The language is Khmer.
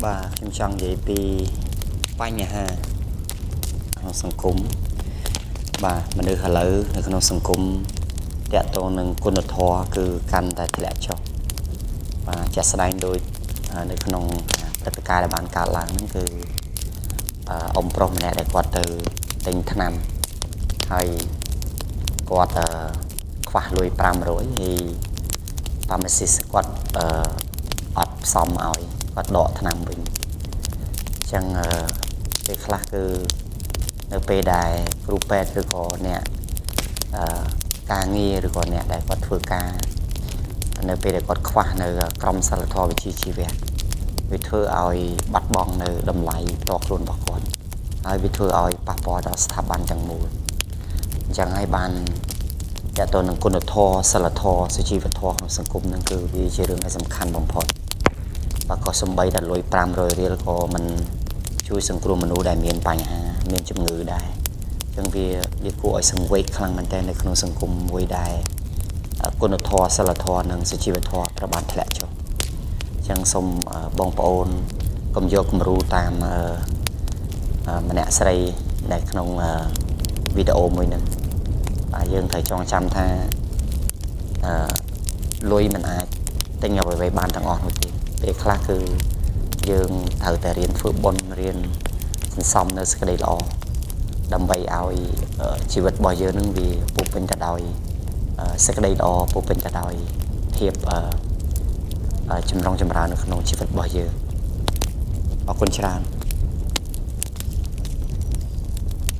bà em chọn vậy vì bánh nhà ha nó sừng cúng bà mình được hà lỡ nó sừng cúng đẹp to nâng quân đột thọ cứ căn tại lẽ cho và chả sai đôi được nông tất cả là bạn cả là nó cứ ông prom này để quạt từ tỉnh thanh nam hay quạt khoa lùi pram rồi thì pharmacist quạt ọt xong rồi quạt đỏ thanh nam bình chẳng cái khác cứនៅពេលដែលគ្រូពេទ្យឬក៏អ្នកការងារឬក៏អ្នកដែលគាត់ធ្វើការនៅពេលដែលគាត់ខ្វះនៅក្រមសីលធម៌វិជ្ជាជីវៈវាធ្វើឲ្យបាត់បង់នៅតម្លៃផ្ទាល់ខ្លួនរបស់គាត់ហើយវាធ្វើឲ្យប៉ះពាល់ដល់ស្ថាប័នទាំងមូលអញ្ចឹងហើយបានតើតើនឹងគុណធម៌សីលធម៌សុជីវធម៌ក្នុងសង្គមហ្នឹងគឺវាជារឿងដែលសំខាន់បំផុតបើក៏សំបីតែលុយ500រៀលក៏មិនជួយសង្គ្រោះមនុស្សដែលមានបញ្ហាមានជំងឺដែរអញ្ចឹងវាគួរឲ្យសង្វេគខ្លាំងមែនទែននៅក្នុងសង្គមមួយដែលគុណធម៌សិលធម៌និងសុជីវធម៌ត្រូវបានធ្លាក់ចុះអញ្ចឹងសូមបងប្អូនកុំយកគំរូតាមម្នាក់ស្រីដែលក្នុងវីដេអូមួយហ្នឹងបាទយើងត្រូវចងចាំថាលុយមិនអាចទិញអ្វីៗបានទាំងអស់នោះទេពេលខ្លះគឺយើងត្រូវតែរៀនធ្វើបុណ្យរៀនសន្សំនៅសេចក្តីល្អដើម្បីឲ្យជីវិតរបស់យើងនឹងវាពោពេញទៅដោយសេចក្តីល្អពោពេញទៅដោយភាពចម្រុងចម្រើននៅក្នុងជីវិតរបស់យើងអរគុណច្រើន